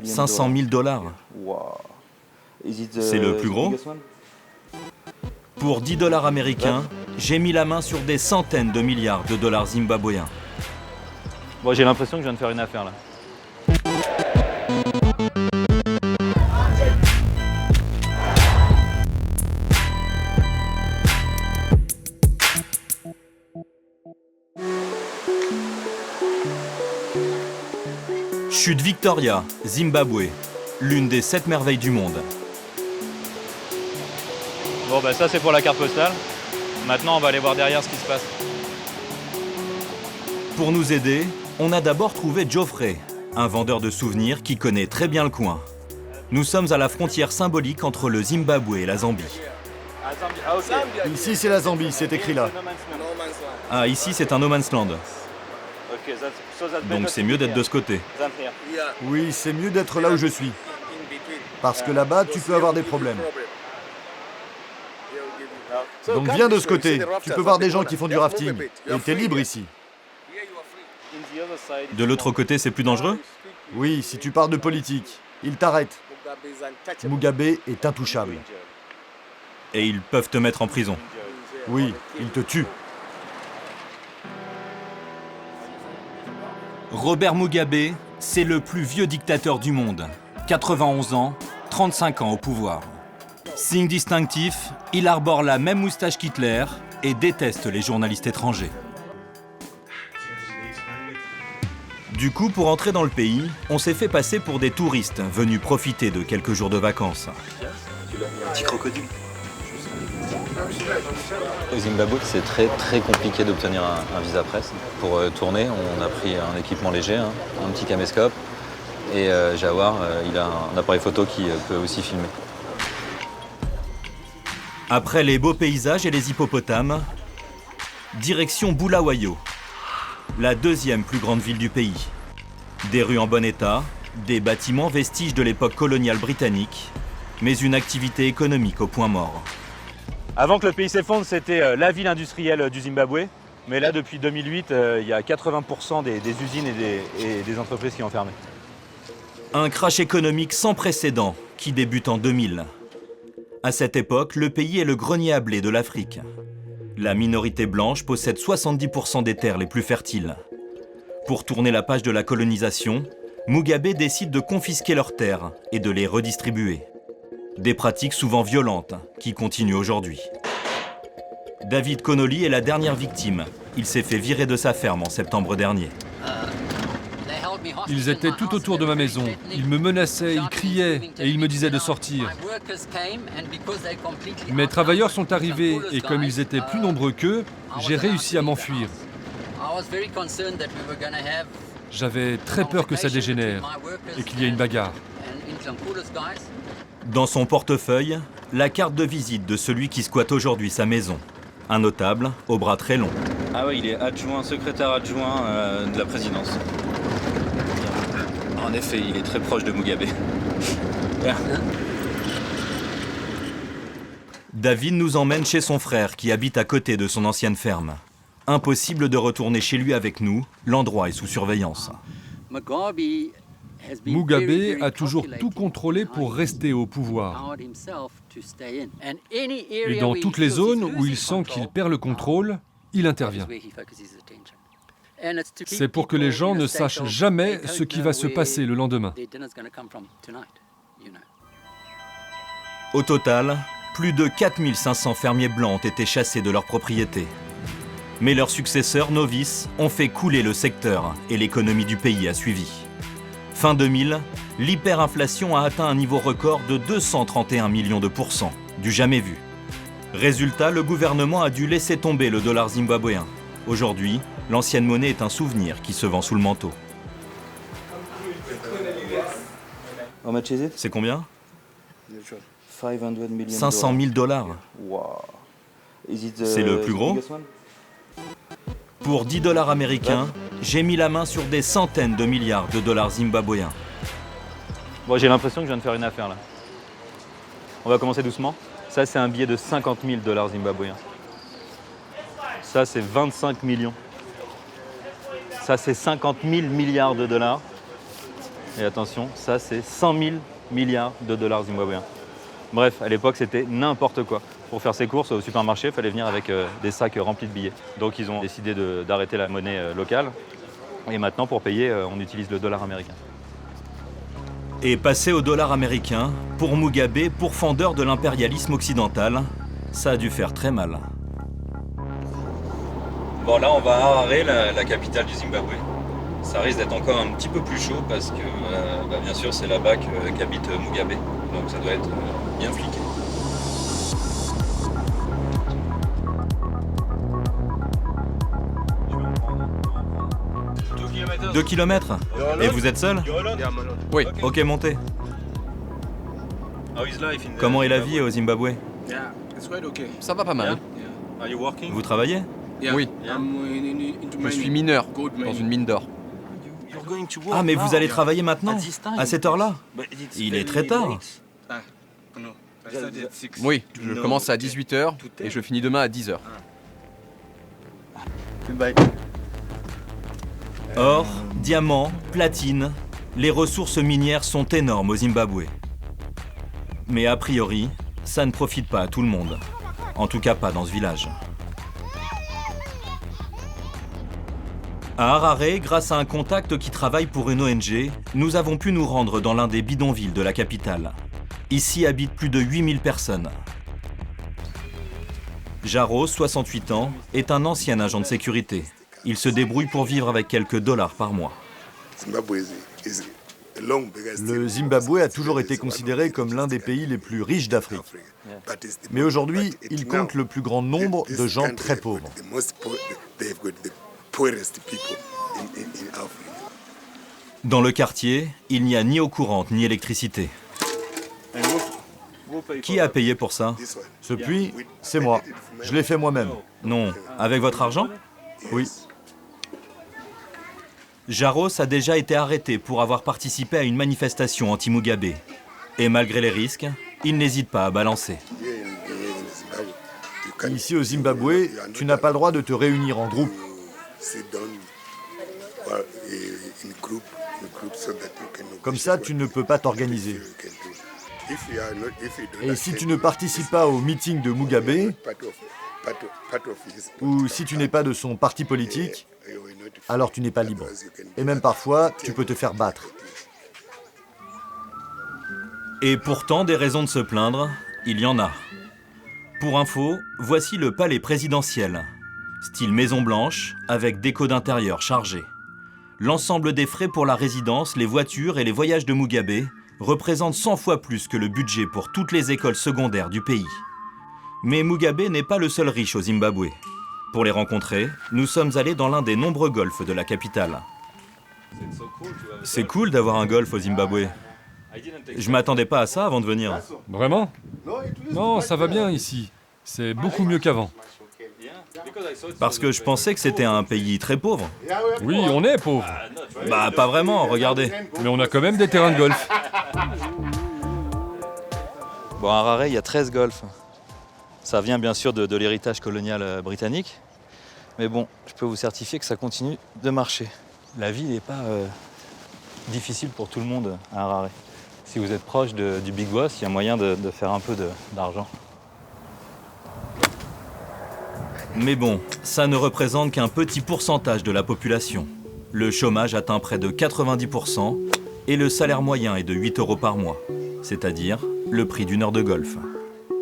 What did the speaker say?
500 000 $. C'est le plus gros? Pour 10 $ américains, j'ai mis la main sur des centaines de milliards de dollars zimbabwéens. Bon, j'ai l'impression que je viens de faire une affaire là. Chute Victoria, Zimbabwe, l'une des 7 merveilles du monde. Bon, bah ça c'est pour la carte postale. Maintenant, on va aller voir derrière ce qui se passe. Pour nous aider, on a d'abord trouvé Geoffrey, un vendeur de souvenirs qui connaît très bien le coin. Nous sommes à la frontière symbolique entre le Zimbabwe et la Zambie. Ici, c'est la Zambie, c'est écrit là. Ah, ici, c'est un no man's land. Donc c'est mieux d'être de ce côté. Oui, c'est mieux d'être là où je suis. Parce que là-bas, tu peux avoir des problèmes. Donc viens de ce côté, tu peux voir des gens qui font du rafting. Et t'es libre ici. De l'autre côté, c'est plus dangereux? Oui, si tu parles de politique, ils t'arrêtent. Mugabe est intouchable. Et ils peuvent te mettre en prison. Oui, ils te tuent. Robert Mugabe, c'est le plus vieux dictateur du monde. 91 ans, 35 ans au pouvoir. Signe distinctif, il arbore la même moustache qu'Hitler et déteste les journalistes étrangers. Du coup, pour entrer dans le pays, on s'est fait passer pour des touristes venus profiter de quelques jours de vacances. Petit crocodile. Au Zimbabwe, c'est très compliqué d'obtenir un visa presse. Pour tourner, on a pris un équipement léger, un petit caméscope. Et Jawar, il a un appareil photo qui peut aussi filmer. Après les beaux paysages et les hippopotames, direction Bulawayo, la deuxième plus grande ville du pays. Des rues en bon état, des bâtiments vestiges de l'époque coloniale britannique, mais une activité économique au point mort. Avant que le pays s'effondre, c'était la ville industrielle du Zimbabwe. Mais là, depuis 2008, il y a 80% des usines et des entreprises qui ont fermé. Un crash économique sans précédent qui débute en 2000. À cette époque, le pays est le grenier à blé de l'Afrique. La minorité blanche possède 70% des terres les plus fertiles. Pour tourner la page de la colonisation, Mugabe décide de confisquer leurs terres et de les redistribuer. Des pratiques souvent violentes qui continuent aujourd'hui. David Connolly est la dernière victime. Il s'est fait virer de sa ferme en septembre dernier. Ils étaient tout autour de ma maison. Ils me menaçaient, ils criaient et ils me disaient de sortir. Mes travailleurs sont arrivés et comme ils étaient plus nombreux qu'eux, j'ai réussi à m'enfuir. J'avais très peur que ça dégénère et qu'il y ait une bagarre. Dans son portefeuille, la carte de visite de celui qui squatte aujourd'hui sa maison. Un notable au bras très long. Ah oui, il est secrétaire adjoint de la présidence. En effet, il est très proche de Mugabe. David nous emmène chez son frère qui habite à côté de son ancienne ferme. Impossible de retourner chez lui avec nous, l'endroit est sous surveillance. Mugabe a toujours tout contrôlé pour rester au pouvoir. Et dans toutes les zones où il sent qu'il perd le contrôle, il intervient. C'est pour que les gens ne sachent jamais ce qui va se passer le lendemain. Au total, plus de 4500 fermiers blancs ont été chassés de leurs propriétés. Mais leurs successeurs novices ont fait couler le secteur et l'économie du pays a suivi. Fin 2000, l'hyperinflation a atteint un niveau record de 231 millions de %, du jamais vu. Résultat, le gouvernement a dû laisser tomber le dollar zimbabwéen. Aujourd'hui, l'ancienne monnaie est un souvenir qui se vend sous le manteau. C'est combien? 500 000 $. C'est le plus gros? Pour 10 $ américains, j'ai mis la main sur des centaines de milliards de dollars zimbabwéens. Bon, j'ai l'impression que je viens de faire une affaire là. On va commencer doucement. Ça, c'est un billet de 50 000 $ zimbabwéens. Ça, c'est 25 millions. Ça, c'est 50 000 milliards de dollars. Et attention, ça c'est 100 000 milliards de dollars zimbabwéens. Bref, à l'époque c'était n'importe quoi. Pour faire ses courses au supermarché, il fallait venir avec des sacs remplis de billets. Donc ils ont décidé d'arrêter la monnaie locale. Et maintenant pour payer, on utilise le dollar américain. Et passer au dollar américain, pour Mugabe, pourfendeur de l'impérialisme occidental, ça a dû faire très mal. Bon, là, on va à Harare, la capitale du Zimbabwe. Ça risque d'être encore un petit peu plus chaud parce que, bien sûr, c'est là-bas qu'habite Mugabe. Donc ça doit être bien fliqué. « 2 kilomètres. Et vous êtes seul? Oui. Ok, montez. Comment est la vie au Zimbabwe? Ça va pas mal. Vous travaillez? Oui. Je suis mineur dans une mine d'or. Ah, mais vous allez travailler maintenant? À cette heure-là? Il est très tard. Oui, je commence à 18h et je finis demain à 10h. Or, diamants, platine, les ressources minières sont énormes au Zimbabwe. Mais a priori, ça ne profite pas à tout le monde. En tout cas pas dans ce village. À Harare, grâce à un contact qui travaille pour une ONG, nous avons pu nous rendre dans l'un des bidonvilles de la capitale. Ici habitent plus de 8000 personnes. Jaro, 68 ans, est un ancien agent de sécurité. Il se débrouille pour vivre avec quelques dollars par mois. Le Zimbabwe a toujours été considéré comme l'un des pays les plus riches d'Afrique. Mais aujourd'hui, il compte le plus grand nombre de gens très pauvres. Dans le quartier, il n'y a ni eau courante ni électricité. Qui a payé pour ça? Ce puits, c'est moi. Je l'ai fait moi-même. Non. Avec votre argent? Oui. Jaros a déjà été arrêté pour avoir participé à une manifestation anti-Mugabe. Et malgré les risques, il n'hésite pas à balancer. Ici au Zimbabwe, tu n'as pas le droit de te réunir en groupe. Comme ça, tu ne peux pas t'organiser. Et si tu ne participes pas au meeting de Mugabe, ou si tu n'es pas de son parti politique, alors tu n'es pas libre. Et même parfois, tu peux te faire battre. Et pourtant, des raisons de se plaindre, il y en a. Pour info, voici le palais présidentiel. Style Maison Blanche, avec déco d'intérieur chargée. L'ensemble des frais pour la résidence, les voitures et les voyages de Mugabe représentent 100 fois plus que le budget pour toutes les écoles secondaires du pays. Mais Mugabe n'est pas le seul riche au Zimbabwe. Pour les rencontrer, nous sommes allés dans l'un des nombreux golfs de la capitale. C'est cool d'avoir un golf au Zimbabwe. Je m'attendais pas à ça avant de venir. Vraiment? Non, ça va bien ici. C'est beaucoup mieux qu'avant. Parce que je pensais que c'était un pays très pauvre. Oui, on est pauvre. Bah pas vraiment, regardez. Mais on a quand même des terrains de golf. Bon, à Harare, il y a 13 golfs. Ça vient bien sûr de l'héritage colonial britannique. Mais bon, je peux vous certifier que ça continue de marcher. La vie n'est pas difficile pour tout le monde à Harare. Si vous êtes proche du Big Boss, il y a moyen de faire un peu d'argent. Mais bon, ça ne représente qu'un petit pourcentage de la population. Le chômage atteint près de 90% et le salaire moyen est de 8 € par mois, c'est-à-dire le prix d'une heure de golf.